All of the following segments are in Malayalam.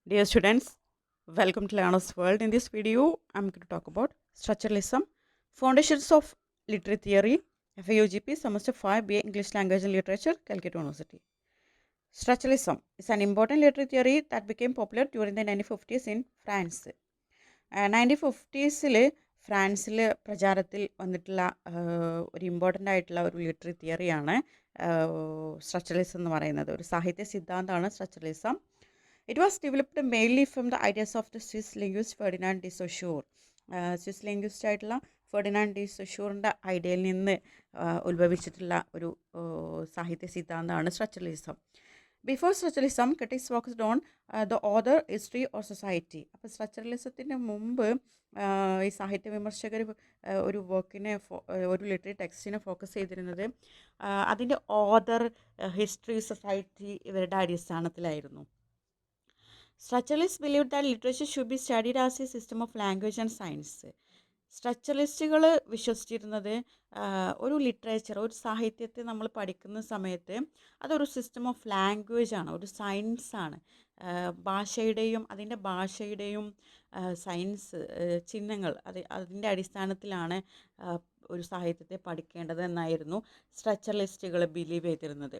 Dear students, welcome to Learner's World. In this video, I'm going to talk about structuralism, foundations of literary theory, FAUGP, semester 5, BA English Language and Literature, Calcutta University. Structuralism is an important literary theory that became popular during the 1950s in France. 1950s ഫ്രാൻസിൽ പ്രചാരത്തിൽ വന്നിട്ടുള്ള ഒരു ഇമ്പോർട്ടൻ്റ് ആയിട്ടുള്ള ഒരു ലിറ്റററി തിയറിയാണ് സ്ട്രക്ചറലിസം എന്ന് പറയുന്നത്. ഒരു സാഹിത്യ സിദ്ധാന്തമാണ് structuralism. It was developed mainly from the ideas of the Swiss linguist Ferdinand de Saussure. Swiss linguist ആയിട്ടുള്ള ഫെർഡിനാൻഡ് ഡി സൊഷൂറിൻ്റെ ഐഡിയയിൽ നിന്ന് ഉത്ഭവിച്ചിട്ടുള്ള ഒരു സാഹിത്യ സിദ്ധാന്തമാണ് structuralism. Before structuralism critics focused on the author, history or society. അപ്പോൾ സ്ട്രക്ചറലിസത്തിന് മുമ്പ് ഈ സാഹിത്യ വിമർശകർ ഒരു വർക്കിനെ ഒരു ലിറ്റററി ടെക്സ്റ്റിനെ ഫോക്കസ് ചെയ്തിരുന്നത് അതിൻ്റെ ഓതർ, ഹിസ്റ്ററി, സൊസൈറ്റി ഇവരുടെ അടിസ്ഥാനത്തിലായിരുന്നു. Structuralists believed that literature should be studied as a system of language and science. സ്ട്രക്ചറലിസ്റ്റുകൾ വിശ്വസിച്ചിരുന്നത് ഒരു ലിറ്ററേച്ചർ, ഒരു സാഹിത്യത്തെ നമ്മൾ പഠിക്കുന്ന സമയത്ത് അതൊരു സിസ്റ്റം ഓഫ് ലാംഗ്വേജ് ആണ്, ഒരു സയൻസാണ്. ഭാഷയുടെയും സയൻസ് ചിഹ്നങ്ങൾ അതിൻ്റെ അടിസ്ഥാനത്തിലാണ് ഒരു സാഹിത്യത്തെ പഠിക്കേണ്ടത് എന്നായിരുന്നു സ്ട്രക്ചറലിസ്റ്റുകൾ ബിലീവ് ചെയ്തിരുന്നത്.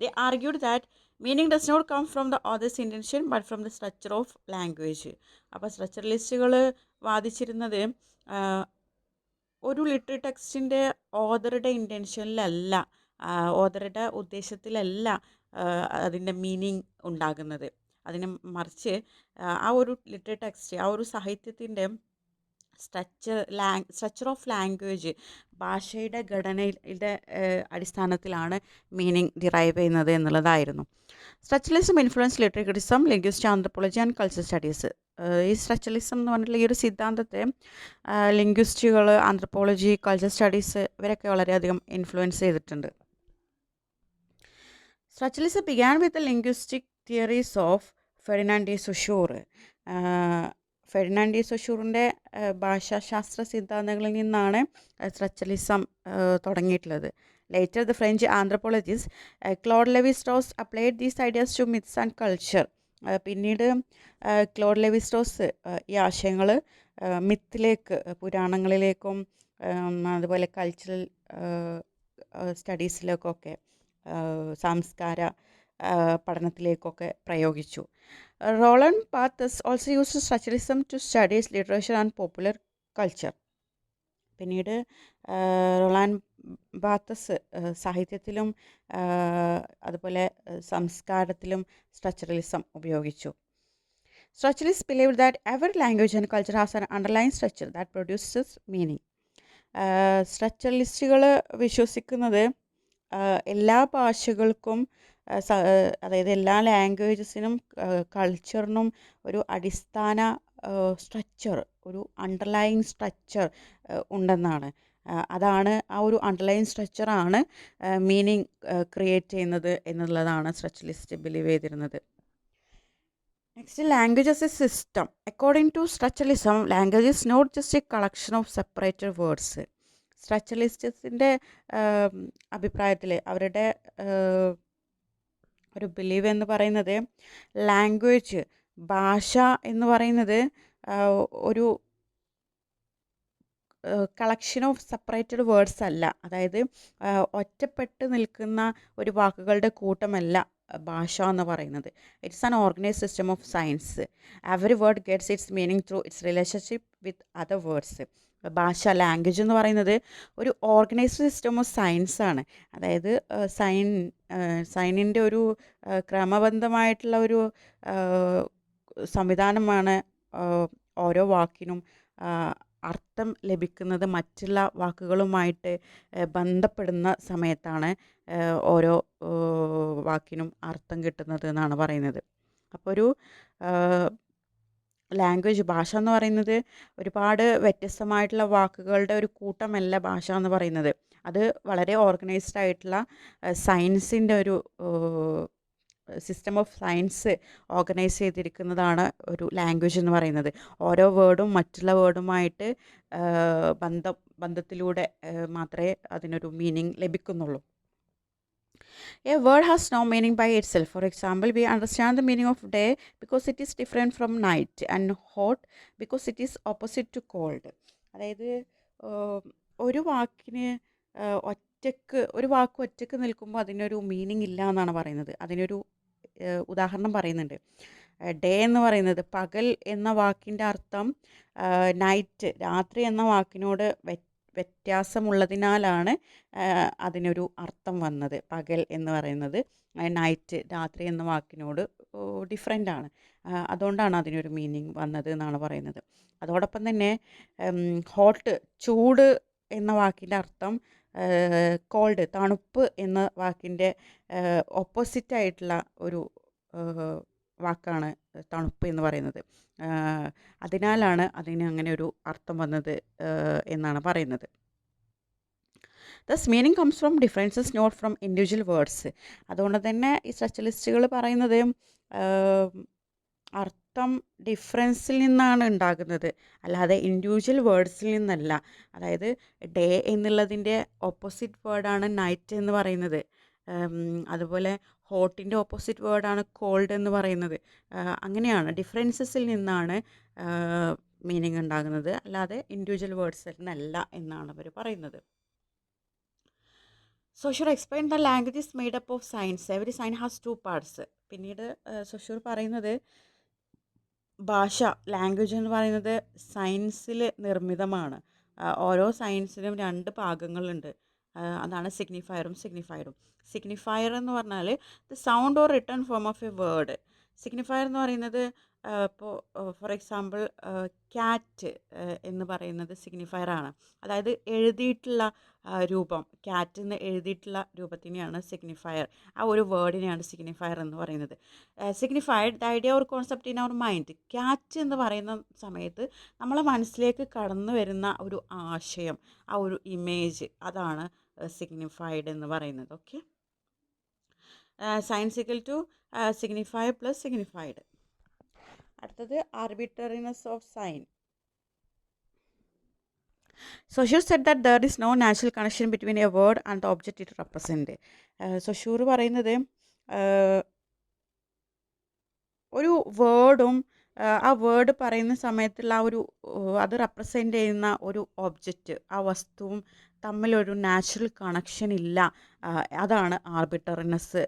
They argued that meaning does not come from the author's intention but from the structure of language. അപ്പോൾ സ്ട്രക്ചറലിസ്റ്റുകൾ വാദിച്ചിരുന്നത് ഒരു ലിറ്റററി ടെക്സ്റ്റിൻ്റെ ഓതറുടെ ഇൻറ്റൻഷനിലല്ല, ഓതറുടെ ഉദ്ദേശത്തിലല്ല അതിൻ്റെ മീനിങ് ഉണ്ടാകുന്നത്. അതിന് മറിച്ച് ആ ഒരു ലിറ്റററി ടെക്സ്റ്റ്, ആ ഒരു സാഹിത്യത്തിൻ്റെ സ്ട്രക്ചർ ഓഫ് ലാംഗ്വേജ്, ഭാഷയുടെ ഘടനയുടെ അടിസ്ഥാനത്തിലാണ് മീനിങ് ഡിറൈവ് ചെയ്യുന്നത് എന്നുള്ളതായിരുന്നു. Structuralism influence literary criticism, linguist, anthropology and culture studies. ഈ സ്ട്രക്ചറലിസം എന്ന് പറഞ്ഞിട്ടുള്ള ഈ ഒരു സിദ്ധാന്തത്തെ ലിംഗ്വിസ്റ്റുകൾ, ആന്ത്രപ്പോളജി, കൾച്ചർ സ്റ്റഡീസ് ഇവരൊക്കെ വളരെയധികം ഇൻഫ്ലുവൻസ് ചെയ്തിട്ടുണ്ട്. Structuralism began with the linguistic theories of Ferdinand de Saussure. Ferdinand de സൊഷൂറിൻ്റെ ഭാഷാശാസ്ത്ര സിദ്ധാന്തങ്ങളിൽ നിന്നാണ് സ്ട്രക്ചറലിസം തുടങ്ങിയിട്ടുള്ളത്. Later the French anthropologist Claude Levi Strauss applied these ideas to myths and culture. പിന്നീട് ക്ലോഡ് ലെവി-സ്ട്രോസ് ഈ ആശയങ്ങൾ മിത്തിലേക്ക്, പുരാണങ്ങളിലേക്കും അതുപോലെ കൾച്ചറൽ സ്റ്റഡീസിലേക്കൊക്കെ, സംസ്കാര പഠനത്തിലേക്കൊക്കെ പ്രയോഗിച്ചു. Roland Barthes also used structuralism to study literature and popular culture. പിന്നീട് റൊളാൻഡ് ബാത്തസ് സാഹിത്യത്തിലും അതുപോലെ സംസ്കാരത്തിലും സ്ട്രക്ചറലിസം ഉപയോഗിച്ചു. Structuralists believed that every language and culture has an underlying structure that produces meaning. സ്ട്രക്ചറലിസ്റ്റുകൾ വിശ്വസിക്കുന്നത് എല്ലാ ഭാഷകൾക്കും, അതായത് എല്ലാ ലാംഗ്വേജസിനും കൾച്ചറിനും ഒരു അടിസ്ഥാന സ്ട്രക്ചർ, ഒരു അണ്ടർലൈങ് സ്ട്രക്ചർ ഉണ്ടെന്നാണ്. അതാണ് ആ ഒരു അണ്ടർലൈൻ സ്ട്രക്ചറാണ് മീനിങ് ക്രിയേറ്റ് ചെയ്യുന്നത് എന്നുള്ളതാണ് സ്ട്രക്ചറലിസ്റ്റ് ബിലീവ് ചെയ്തിരുന്നത്. Next, language as a system. According to structuralism, language is not just a collection of separated words. സ്ട്രക്ചറലിസ്റ്റസിൻ്റെ അഭിപ്രായത്തിൽ, അവരുടെ ഒരു ബിലീവ് എന്ന് പറയുന്നത് ലാംഗ്വേജ്, ഭാഷ എന്ന് പറയുന്നത് ഒരു കളക്ഷൻ ഓഫ് സെപ്പറേറ്റഡ് വേർഡ്സ് അല്ല. അതായത് ഒറ്റപ്പെട്ട് നിൽക്കുന്ന ഒരു വാക്കുകളുടെ കൂട്ടമല്ല ഭാഷ എന്ന് പറയുന്നത്. It's an organised system of science. Every word gets it's meaning through it's relationship with other words. ഭാഷ, ലാംഗ്വേജ് എന്ന് പറയുന്നത് ഒരു ഓർഗനൈസ്ഡ് സിസ്റ്റം ഓഫ് സയൻസ് ആണ്. അതായത് സൈനിൻ്റെ ഒരു ക്രമബദ്ധമായിട്ടുള്ള ഒരു സംവിധാനമാണ് ഓരോ വാക്കിനും അർത്ഥം ലഭിക്കുന്നത്. മറ്റുള്ള വാക്കുകളുമായിട്ട് ബന്ധപ്പെടുന്ന സമയത്താണ് ഓരോ വാക്കിനും അർത്ഥം കിട്ടുന്നത് എന്നാണ് പറയുന്നത്. അപ്പോൾ ഒരു ലാംഗ്വേജ്, ഭാഷ എന്ന് പറയുന്നത് ഒരുപാട് വ്യത്യസ്തമായിട്ടുള്ള വാക്കുകളുടെ ഒരു കൂട്ടമല്ല ഭാഷ എന്ന് പറയുന്നത്. അത് വളരെ ഓർഗനൈസ്ഡ് ആയിട്ടുള്ള സയൻസിൻ്റെ ഒരു സിസ്റ്റം ഓഫ് സയൻസ് ഓർഗനൈസ് ചെയ്തിരിക്കുന്നതാണ് ഒരു ലാംഗ്വേജ് എന്ന് പറയുന്നത്. ഓരോ വേർഡും മറ്റുള്ള വേർഡുമായിട്ട് ബന്ധത്തിലൂടെ മാത്രമേ അതിനൊരു meaning ലഭിക്കുന്നുള്ളൂ. A word has no meaning by itself. For example, we understand the meaning of day because it is different from night, and hot because it is opposite to cold. അതായത് ആഹ്, ഒരു വാക്കിന് ഒരു വാക്ക് ഒറ്റക്ക് നിൽക്കുമ്പോൾ അതിനൊരു മീനിങ് ഇല്ല എന്നാണ് പറയുന്നത്. അതിനൊരു ഉദാഹരണം പറയുന്നുണ്ട്. ഡേ എന്ന് പറയുന്നത് പകൽ എന്ന വാക്കിൻ്റെ അർത്ഥം നൈറ്റ് രാത്രി എന്ന വാക്കിനോട് വ്യത്യാസമുള്ളതിനാലാണ് അതിനൊരു അർത്ഥം വന്നത്. പകൽ എന്ന് പറയുന്നത് നൈറ്റ് രാത്രി എന്ന വാക്കിനോട് ഡിഫറെൻ്റ് ആണ്. അതുകൊണ്ടാണ് അതിനൊരു മീനിങ് വന്നത് എന്നാണ് പറയുന്നത്. അതോടൊപ്പം തന്നെ ഹോട്ട് ചൂട് എന്ന വാക്കിൻ്റെ അർത്ഥം കോൾഡ് തണുപ്പ് എന്ന വാക്കിൻ്റെ ഓപ്പോസിറ്റായിട്ടുള്ള ഒരു വാക്കാണ് തണുപ്പ് എന്ന് പറയുന്നത്. അതിനാലാണ് അതിന് അങ്ങനെ ഒരു അർത്ഥം വന്നത് എന്നാണ് പറയുന്നത്. Thus meaning comes from differences not from individual words. അതുകൊണ്ട് തന്നെ ഈ സ്ട്രക്ചറിസ്റ്റുകൾ പറയുന്നത് അർത്ഥം ഡിഫറൻസിൽ നിന്നാണ് ഉണ്ടാകുന്നത്, അല്ലാതെ ഇൻഡിവിജ്വൽ വേർഡ്സിൽ നിന്നല്ല. അതായത് ഡേ എന്നുള്ളതിൻ്റെ ഓപ്പോസിറ്റ് വേർഡാണ് നൈറ്റ് എന്ന് പറയുന്നത്. അതുപോലെ ഹോട്ടിൻ്റെ ഓപ്പോസിറ്റ് വേർഡാണ് കോൾഡ് എന്ന് പറയുന്നത്. അങ്ങനെയാണ് ഡിഫറൻസസിൽ നിന്നാണ് മീനിങ് ഉണ്ടാകുന്നത്, അല്ലാതെ ഇൻഡിവിജ്വൽ വേർഡ്സിൽ നിന്നല്ല എന്നാണ് അവർ പറയുന്നത്. Saussure explain the language is made up of signs. Every sign has 2 parts. പിന്നീട് സൊഷൂർ പറയുന്നത് ഭാഷ ലാംഗ്വേജ് എന്ന് പറയുന്നത് സയൻസിൽ നിർമ്മിതമാണ്. ഓരോ സയൻസിനും 2 ഭാഗങ്ങളുണ്ട്. അതാണ് സിഗ്നിഫയറും സിഗ്നിഫൈഡും. സിഗ്നിഫയർ എന്ന് പറഞ്ഞാൽ the sound or written form of A word. Signifier എന്ന് പറയുന്നത് ഇപ്പോൾ ഫോർ എക്സാമ്പിൾ ക്യാറ്റ് എന്ന് പറയുന്നത് സിഗ്നിഫയർ ആണ്. അതായത് എഴുതിയിട്ടുള്ള രൂപം, ക്യാറ്റ് എന്ന് എഴുതിയിട്ടുള്ള രൂപത്തിനെയാണ് സിഗ്നിഫയർ, ആ ഒരു വേർഡിനെയാണ് സിഗ്നിഫയർ എന്ന് പറയുന്നത്. Signified the idea or concept in our mind. Cat എന്ന് പറയുന്ന സമയത്ത് നമ്മളെ മനസ്സിലേക്ക് കടന്നു വരുന്ന ഒരു ആശയം, ആ ഒരു ഇമേജ്, അതാണ് സിഗ്നിഫൈഡ് എന്ന് പറയുന്നത്. Okay, signs equal to signify plus signified. അടുത്തത് arbitrariness of sign. Saussure said that there is no natural connection between a word and the object it represent. Saussure പറയുന്നത് ഒരു വേർഡും ആ വേർഡ് പറയുന്ന സമയത്തുള്ള ആ ഒരു അത് റെപ്രസെൻ്റ് ചെയ്യുന്ന ഒരു ഒബ്ജക്റ്റ്, ആ വസ്തുവും തമ്മിലൊരു നാച്ചുറൽ കണക്ഷൻ ഇല്ല. അതാണ് ആർബിട്രറിനെസ്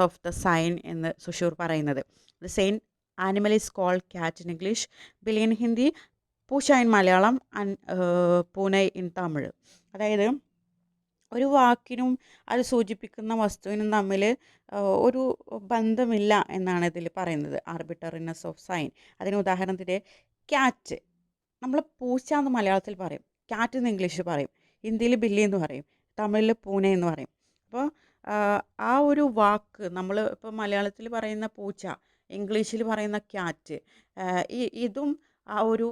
ഓഫ് ദ സൈൻ എന്ന് സുഷൂർ പറയുന്നത്. The same animal is called cat in English, billi in Hindi, poocha in Malayalam and poonai in Tamil. അതായത് ഒരു വാക്കിനും അത് സൂചിപ്പിക്കുന്ന വസ്തുവിനും തമ്മിൽ ഒരു ബന്ധമില്ല എന്നാണ് ഇതിൽ പറയുന്നത്, ആർബിട്രറിനെസ് ഓഫ് സൈൻ. അതിന് ഉദാഹരണത്തിന് ക്യാറ്റ്, നമ്മൾ പൂച്ച എന്ന് മലയാളത്തിൽ പറയും, ക്യാറ്റ് എന്ന് ഇംഗ്ലീഷിൽ പറയും, ഹിന്ദിയിൽ ബില്ലി എന്ന് പറയും, തമിഴിൽ പൂനെ എന്ന് പറയും. അപ്പോൾ ആ ഒരു വാക്ക് നമ്മൾ ഇപ്പോൾ മലയാളത്തിൽ പറയുന്ന പൂച്ച, ഇംഗ്ലീഷിൽ പറയുന്ന ക്യാറ്റ്, ഇതും ആ ഒരു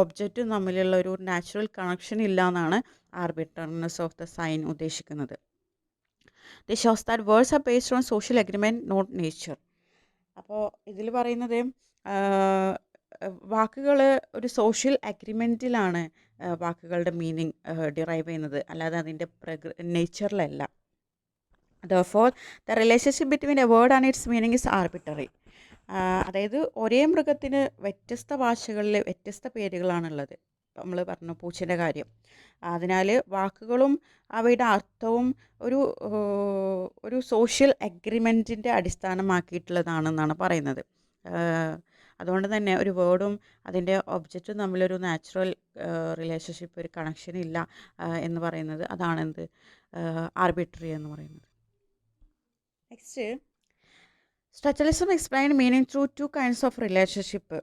ഒബ്ജക്റ്റും തമ്മിലുള്ള ഒരു നാച്ചുറൽ കണക്ഷൻ ഇല്ല എന്നാണ് ആർബിട്രറിനെസ് ഓഫ് ദ സൈൻ ഉദ്ദേശിക്കുന്നത്. This shows that words are based on social agreement not nature. അപ്പോൾ ഇതിൽ പറയുന്നത് വാക്കുകൾ ഒരു സോഷ്യൽ അഗ്രിമെൻറ്റിലാണ് വാക്കുകളുടെ മീനിങ് ഡിറൈവ് ചെയ്യുന്നത്, അല്ലാതെ അതിൻ്റെ നേച്ചറിലല്ല. Therefore, the relationship between a word and its meaning is arbitrary. അതായത് ഒരേ മൃഗത്തിന് വ്യത്യസ്ത ഭാഷകളിൽ വ്യത്യസ്ത പേരുകളാണുള്ളത്. നമ്മൾ പറഞ്ഞു പൂച്ചൻ്റെ കാര്യം. അതിനാൽ വാക്കുകളും അവയുടെ അർത്ഥവും ഒരു സോഷ്യൽ അഗ്രിമെൻറ്റിൻ്റെ അടിസ്ഥാനമാക്കിയിട്ടുള്ളതാണെന്നാണ് പറയുന്നത്. അതുകൊണ്ട് തന്നെ ഒരു വേർഡും അതിൻ്റെ ഒബ്ജക്റ്റും തമ്മിലൊരു നാച്ചുറൽ റിലേഷൻഷിപ്പ്, ഒരു കണക്ഷൻ ഇല്ല എന്ന് പറയുന്നത്, അതാണെന്ത് ആർബിട്രറി എന്ന് പറയുന്നത്. Next, structuralism explain meaning through 2 kinds of relationship.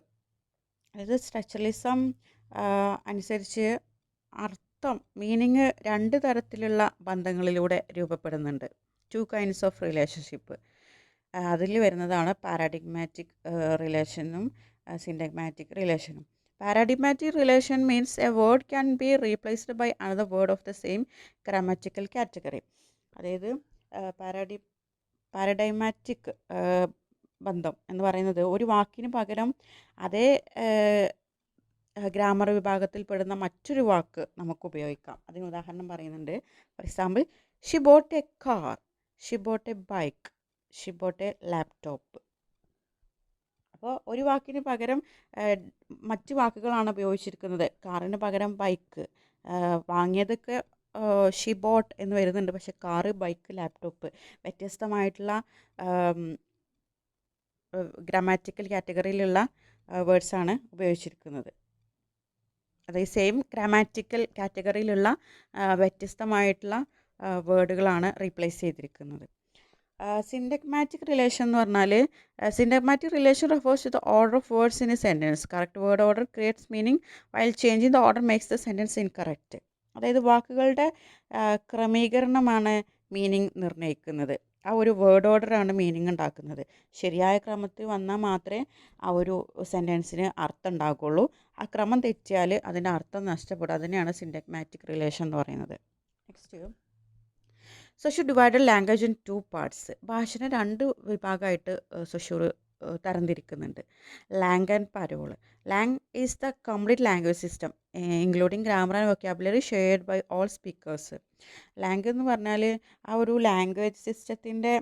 അതായത് സ്ട്രക്ചറലിസം അനുസരിച്ച് അർത്ഥം, മീനിങ് 2 തരത്തിലുള്ള ബന്ധങ്ങളിലൂടെ രൂപപ്പെടുന്നുണ്ട്. 2 kinds ഓഫ് റിലേഷൻഷിപ്പ്. അതിൽ വരുന്നതാണ് പാരാഡിഗ്മാറ്റിക് റിലേഷനും സിൻഡഗ്മാറ്റിക് റിലേഷനും. Paradigmatic relation means a word can be replaced by another word of the same grammatical category. അതായത് പാരഡൈമാറ്റിക് ബന്ധം എന്ന് പറയുന്നത് ഒരു വാക്കിന് പകരം അതേ ഗ്രാമർ വിഭാഗത്തിൽ പെടുന്ന മറ്റൊരു വാക്ക് നമുക്ക് ഉപയോഗിക്കാം. അതിന് ഉദാഹരണം പറയുന്നുണ്ട്. For example, she bought a car, she bought a bike, she bought a laptop. അപ്പോൾ ഒരു വാക്കിന് പകരം മറ്റ് വാക്കുകളാണ് ഉപയോഗിച്ചിരിക്കുന്നത്. കാറിന് പകരം ബൈക്ക്, വാങ്ങിയതൊക്കെ ഷി ബോട്ട് എന്ന് വരുന്നുണ്ട്. പക്ഷെ കാറ്, ബൈക്ക്, ലാപ്ടോപ്പ് വ്യത്യസ്തമായിട്ടുള്ള ഗ്രാമാറ്റിക്കൽ കാറ്റഗറിയിലുള്ള വേർഡ്സാണ് ഉപയോഗിച്ചിരിക്കുന്നത്. അതായത് സെയിം ഗ്രാമാറ്റിക്കൽ കാറ്റഗറിയിലുള്ള വ്യത്യസ്തമായിട്ടുള്ള വേർഡുകളാണ് റീപ്ലേസ് ചെയ്തിരിക്കുന്നത്. സിൻഡഗ്മാറ്റിക് റിലേഷൻ എന്ന് പറഞ്ഞാൽ syntagmatic relation refers to the order of words in a sentence. Correct word order creates meaning while changing the order makes the sentence incorrect. അതായത് വാക്കുകളുടെ ക്രമീകരണമാണ് മീനിങ് നിർണ്ണയിക്കുന്നത്. ആ ഒരു വേർഡ് ഓർഡറാണ് മീനിങ് ഉണ്ടാക്കുന്നത്. ശരിയായ ക്രമത്തിൽ വന്നാൽ മാത്രമേ ആ ഒരു സെൻറ്റൻസിന് അർത്ഥം ഉണ്ടാകുള്ളൂ. ആ ക്രമം തെറ്റിയാൽ അതിൻ്റെ അർത്ഥം നഷ്ടപ്പെടും. അതിനെയാണ് സിൻഡഗ്മാറ്റിക് റിലേഷൻ എന്ന് പറയുന്നത്. Next, Saussure divided language in 2 parts. ഭാഷനെ 2 വിഭാഗമായിട്ട് സൊഷ്യൽ തരംതിരിക്കുന്നുണ്ട്. Langue and parole. Langue is the complete language system including grammar and vocabulary shared by all speakers. Langue എന്ന് പറഞ്ഞാൽ ആ ഒരു ലാംഗ്വേജ് സിസ്റ്റത്തിൻ്റെ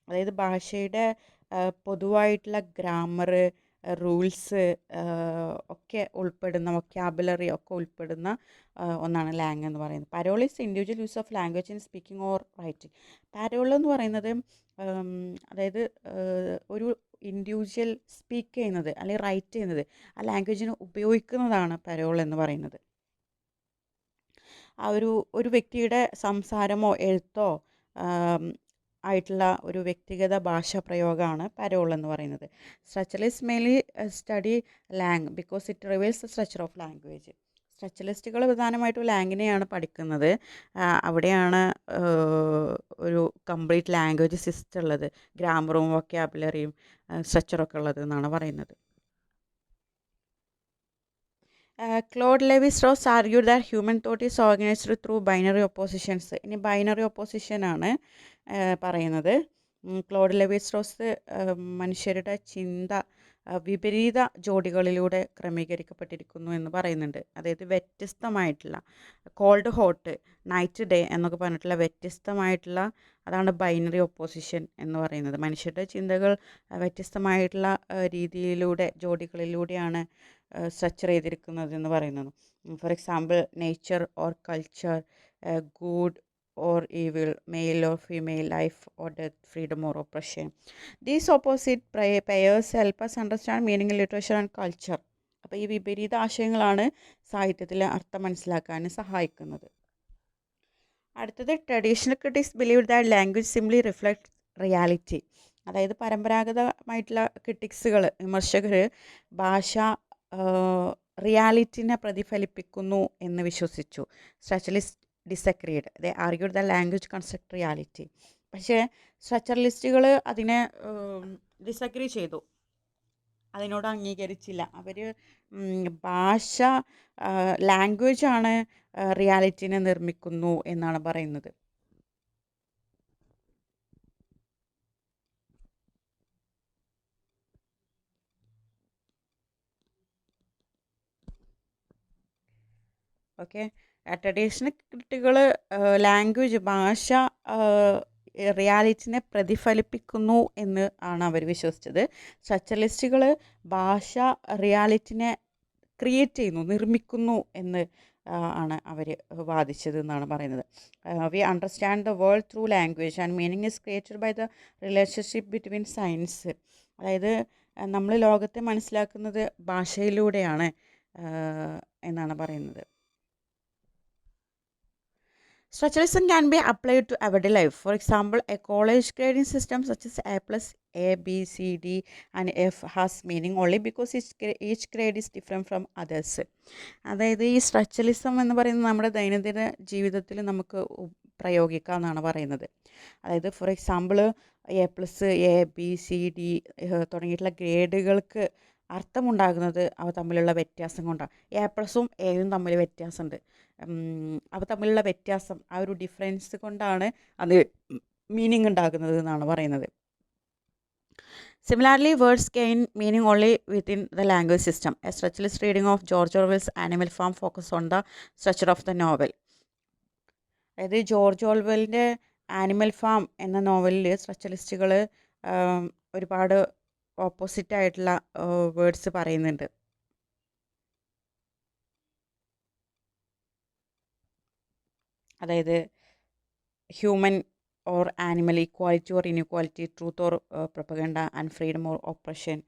അതായത് ഭാഷയുടെ പൊതുവായിട്ടുള്ള ഗ്രാമർ, റൂൾസ് ഒക്കെ ഉൾപ്പെടുന്ന, വൊക്കാബുലറി ഒക്കെ ഉൾപ്പെടുന്ന ഒന്നാണ് ലാംഗ് എന്ന് പറയുന്നത്. Parole is individual use of language in speaking or writing. Parole എന്ന് പറയുന്നത് അതായത് ഒരു ഇൻഡിവിജ്വൽ സ്പീക്ക് ചെയ്യുന്നത് അല്ലെങ്കിൽ റൈറ്റ് ചെയ്യുന്നത് ആ ലാംഗ്വേജിന് ഉപയോഗിക്കുന്നതാണ് പരോൾ എന്ന് പറയുന്നത്. ആ ഒരു വ്യക്തിയുടെ സംസാരമോ എഴുത്തോ ആയിട്ടുള്ള ഒരു വ്യക്തിഗത ഭാഷാ പ്രയോഗമാണ് പരോൾ എന്ന് പറയുന്നത്. Structuralist mainly study langue because it reveals the structure of language. സ്ട്രക്ചറലിസ്റ്റുകൾ പ്രധാനമായിട്ടും ലാംഗിനെയാണ് പഠിക്കുന്നത്. അവിടെയാണ് ഒരു കംപ്ലീറ്റ് ലാംഗ്വേജ് സിസ്റ്റം ഉള്ളത്, ഗ്രാമറും വൊക്കാബുലറിയും സ്ട്രക്ചറൊക്കെ ഉള്ളത് എന്നാണ് പറയുന്നത്. Claude Levi Strauss argued that human thought is organized through binary oppositions. ഇനി ബൈനറി ഒപ്പോസിഷനാണ് പറയുന്നത്. ക്ലോഡ് ലെവി-സ്ട്രോസ് മനുഷ്യരുടെ ചിന്ത വിപരീത ജോഡികളിലൂടെ ക്രമീകരിക്കപ്പെട്ടിരിക്കുന്നു എന്ന് പറയുന്നുണ്ട്. അതായത് വ്യത്യസ്തമായിട്ടുള്ള കോൾഡ് ഹോട്ട്, നൈറ്റ് ഡേ എന്നൊക്കെ പറഞ്ഞിട്ടുള്ള വ്യത്യസ്തമായിട്ടുള്ള, അതാണ് ബൈനറി ഒപ്പോസിഷൻ എന്ന് പറയുന്നത്. മനുഷ്യരുടെ ചിന്തകൾ വ്യത്യസ്തമായിട്ടുള്ള രീതിയിലൂടെ, ജോഡികളിലൂടെയാണ് സ്ട്രക്ചർ ചെയ്തിരിക്കുന്നത് എന്ന് പറയുന്നത്. For example, nature or culture, good or evil, male or female, life or death, freedom or oppression. These opposite pairs help us understand meaning in literature and culture. അപ്പോൾ ഈ വിപരീത ആശയങ്ങളാണ് സാഹിത്യത്തിലെ അർത്ഥം മനസ്സിലാക്കാൻ സഹായിക്കുന്നത്. അടുത്തത്, traditional critics believe that language simply reflect reality. അതായത് പരമ്പരാഗതമായിട്ടുള്ള ക്രിറ്റിക്സുകൾ, വിമർശകർ ഭാഷ റിയാലിറ്റിനെ പ്രതിഫലിപ്പിക്കുന്നു എന്ന് വിശ്വസിച്ചു. Structuralist disagreed. They argued the language construct reality. പക്ഷേ സ്ട്രക്ചറലിസ്റ്റുകൾ അതിനെ ഡിസഗ്രി ചെയ്തു, അതിനോട് അംഗീകരിച്ചില്ല. അവർ ഭാഷ, ലാംഗ്വേജാണ് റിയാലിറ്റിനെ നിർമ്മിക്കുന്നു എന്നാണ് പറയുന്നത്. ഓക്കെ, ട്രഡീഷണൽ ക്രിറ്റിക്കുകൾ ലാംഗ്വേജ്, ഭാഷ റിയാലിറ്റിനെ പ്രതിഫലിപ്പിക്കുന്നു എന്ന് ആണ് അവർ വിശ്വസിച്ചത്. സ്ട്രക്ചറലിസ്റ്റുകൾ ഭാഷ റിയാലിറ്റിനെ ക്രിയേറ്റ് ചെയ്യുന്നു, നിർമ്മിക്കുന്നു എന്ന് ആണ് അവർ വാദിച്ചത് എന്നാണ് പറയുന്നത്. We understand the world through language and meaning is created by the relationship between science. അതായത് നമ്മൾ ലോകത്തെ മനസ്സിലാക്കുന്നത് ഭാഷയിലൂടെയാണ് എന്നാണ് പറയുന്നത്. Structuralism can be applied to everyday life. For example, a college grading system such as A plus A, B, C, D and F has meaning only because each grade is different from others. അതായത് ഈ സ്ട്രക്ചറലിസം എന്ന് പറയുന്നത് നമ്മുടെ ദൈനംദിന ജീവിതത്തിൽ നമുക്ക് പ്രയോഗിക്കാമെന്നാണ് പറയുന്നത്. അതായത് for example, A plus, A, B, C, D തുടങ്ങിയിട്ടുള്ള ഗ്രേഡുകൾക്ക് അർത്ഥമുണ്ടാകുന്നത് അവ തമ്മിലുള്ള വ്യത്യാസം കൊണ്ടാണ്. എ പ്ലസും എയും തമ്മിൽ വ്യത്യാസമുണ്ട്. അവ തമ്മിലുള്ള വ്യത്യാസം, ആ ഒരു ഡിഫറൻസ് കൊണ്ടാണ് അത് മീനിങ് ഉണ്ടാകുന്നത് എന്നാണ് പറയുന്നത്. Similarly, words gain meaning only within the language system. A structuralist reading of George Orwell's Animal Farm focuses on the structure of the novel. അതായത് ജോർജ് ഓർവെലിൻ്റെ ആനിമൽ ഫാം എന്ന നോവലിൽ സ്ട്രക്ചറിസ്റ്റുകൾ ഒരുപാട് ഓപ്പോസിറ്റ് ആയിട്ടുള്ള വേർഡ്സ് പറയുന്നുണ്ട്. അതായത് human or animal, equality or inequality, truth or propaganda, and freedom or operation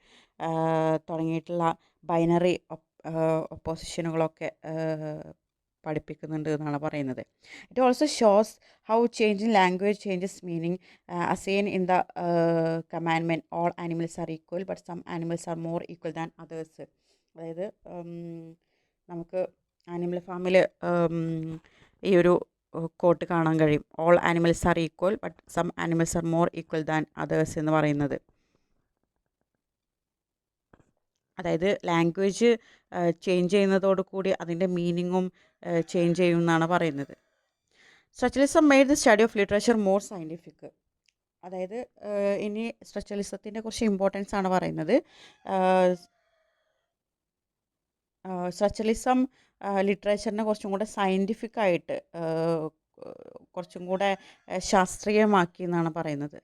തുടങ്ങിയിട്ടുള്ള ബൈനറി ഒപ്പോസിഷനുകളൊക്കെ പഠിപ്പിക്കുന്നുണ്ട് എന്നാണ് പറയുന്നത്. It also shows how change in language changes meaning as seen in the commandment all animals are equal but some animals are more equal than others. അതായത് നമുക്ക് ആനിമൽ ഫാമിൽ ഈ ഒരു കോട്ട് കാണാൻ കഴിയും. All animals are equal but some animals are more equal than others എന്ന് പറയുന്നത്. അതായത് ലാംഗ്വേജ് ചേഞ്ച് ചെയ്യുന്നതോടു കൂടി അതിൻ്റെ മീനിങ്ങും ചേഞ്ച് ചെയ്യും എന്നാണ് പറയുന്നത്. Structuralism made the study of literature more scientific. അതായത് ഇനി സ്ട്രക്ചറലിസത്തിൻ്റെ കുറച്ച് ഇമ്പോർട്ടൻസ് ആണ് പറയുന്നത്. സ്ട്രക്ചറലിസം ലിറ്ററേച്ചറിനെ കുറച്ചും കൂടെ സയൻറ്റിഫിക് ആയിട്ട് കുറച്ചും കൂടെ ശാസ്ത്രീയമാക്കി എന്നാണ് പറയുന്നത്.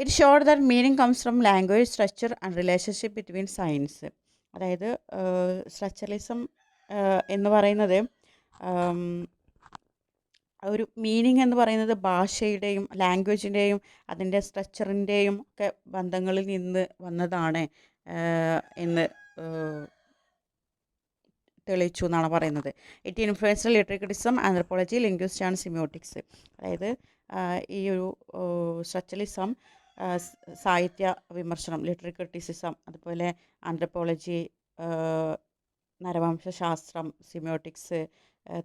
It showed that meaning comes from language, structure and relationship between science. അതായത് സ്ട്രക്ചറലിസം എന്ന് പറയുന്നത് ഒരു മീനിങ് എന്ന് പറയുന്നത് ഭാഷയുടെയും ലാംഗ്വേജിൻ്റെയും അതിൻ്റെ സ്ട്രക്ചറിൻ്റെയും ഒക്കെ ബന്ധങ്ങളിൽ നിന്ന് വന്നതാണ് എന്ന് തെളിയിച്ചു എന്നാണ് പറയുന്നത്. It influence literary criticism, anthropology, linguist and semiotics. അതായത് ഈ ഒരു സ്ട്രക്ചറലിസം സാഹിത്യ വിമർശനം, ലിറ്റററി ക്രിറ്റിസിസം, അതുപോലെ ആന്ത്രപ്പോളജി, നരവംശാസ്ത്രം, സിമിയോട്ടിക്സ്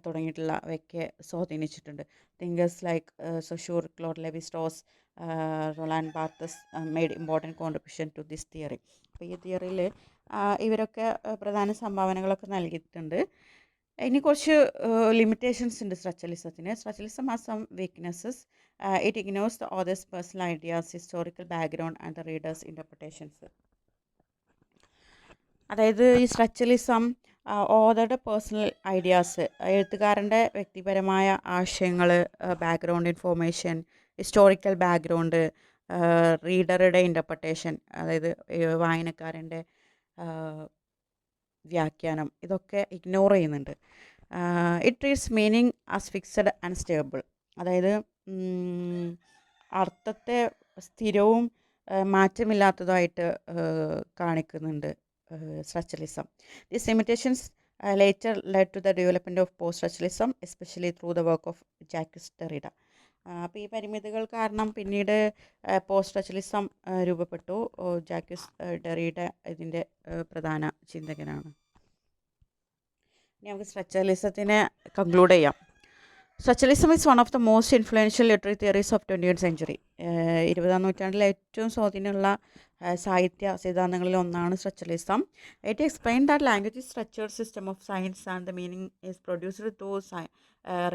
തുടങ്ങിയിട്ടുള്ളവയൊക്കെ സ്വാധീനിച്ചിട്ടുണ്ട്. Thinkers like Saussure, Claude Levi Strauss, Roland Barthes made important contribution to this theory. അപ്പോൾ ഈ തിയറിയിൽ ഇവരൊക്കെ പ്രധാന സംഭാവനകളൊക്കെ നൽകിയിട്ടുണ്ട്. ഇനി കുറച്ച് ലിമിറ്റേഷൻസ് ഉണ്ട് സ്ട്രക്ചറലിസത്തിന്. Structuralism has some weaknesses. It ignores the author's personal ideas, historical background and the reader's interpretations. അതായത് ഈ സ്ട്രക്ചറലിസം ഓതറുടെ പേഴ്സണൽ ഐഡിയാസ്, എഴുത്തുകാരൻ്റെ വ്യക്തിപരമായ ആശയങ്ങൾ, ബാക്ക്ഗ്രൗണ്ട് ഇൻഫോർമേഷൻ, ഹിസ്റ്റോറിക്കൽ ബാക്ക്ഗ്രൗണ്ട്, റീഡറുടെ ഇൻ്റർപ്രിട്ടേഷൻ, അതായത് വായനക്കാരൻ്റെ വ്യാഖ്യാനം, ഇതൊക്കെ ഇഗ്നോർ ചെയ്യുന്നുണ്ട്. It treats meaning as fixed and stable. അതായത് അർത്ഥത്തെ സ്ഥിരവും മാറ്റമില്ലാത്തതായിട്ട് കാണിക്കുന്നുണ്ട് structuralism. These limitations later led to the development of post-structuralism, especially through the work of Jacques Derrida. അപ്പോൾ ഈ പരിമിതികൾ കാരണം പിന്നീട് പോസ്റ്റ് സ്ട്രക്ചറലിസം രൂപപ്പെട്ടു. ജാക്വിസ് ഡെറീഡ ഇതിൻ്റെ പ്രധാന ചിന്തകനാണ്. ഇനി നമുക്ക് സ്ട്രക്ചറലിസത്തിനെ കൺക്ലൂഡ് ചെയ്യാം. Structuralism is one of the most influential literary theories of 20th century. 20ാം നൂറ്റാണ്ടിലെ ഏറ്റവും സ്വാധീനമുള്ള സാഹിത്യ സിദ്ധാന്തങ്ങളിൽ ഒന്നാണ് structuralism. It explain that language is structured system of science and the meaning is produced through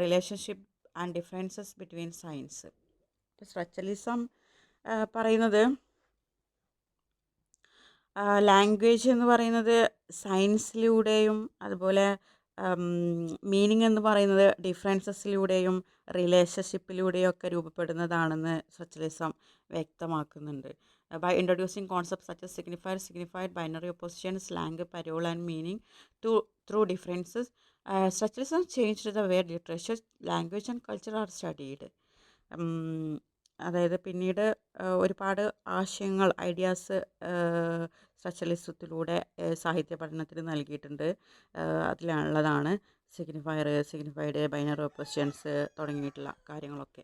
relationship and differences between science. Structuralism പറയുന്നത് ലാംഗ്വേജ് എന്ന് പറയുന്നത് സയൻസിലൂടെയും അതുപോലെ മീനിങ് എന്ന് പറയുന്നത് ഡിഫറൻസസിലൂടെയും റിലേഷൻഷിപ്പിലൂടെയും ഒക്കെ രൂപപ്പെടുന്നതാണെന്ന് സ്ട്രക്ചറലിസം വ്യക്തമാക്കുന്നുണ്ട്. By introducing concepts such as signifier, signified, binary opposition, slang, parole and meaning through differences, structuralism changed the way literature, language and culture are studied. അതായത് പിന്നീട് ഒരുപാട് ആശയങ്ങൾ, ഐഡിയാസ് സ്ട്രക്ചറലിസത്തിലൂടെ സാഹിത്യ പഠനത്തിന് നൽകിയിട്ടുണ്ട്. അതിലുള്ളതാണ് സിഗ്നിഫയർ, സിഗ്നിഫൈഡ്, ബൈനറി ഓപ്പോസിഷൻസ് തുടങ്ങിയിട്ടുള്ള കാര്യങ്ങളൊക്കെ.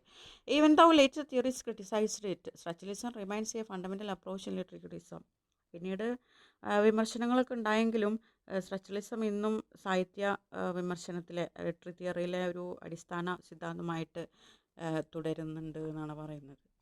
Even thou later theories criticised it, structuralism remains A fundamental approach in literary criticism. പിന്നീട് വിമർശനങ്ങളൊക്കെ ഉണ്ടായെങ്കിലും സ്ട്രക്ചറലിസം ഇന്നും സാഹിത്യ വിമർശനത്തിലെ ലിറ്റററി തിയറിയിലെ ഒരു അടിസ്ഥാന സിദ്ധാന്തമായിട്ട് തുടരുന്നുണ്ട് എന്നാണ് പറയുന്നത്.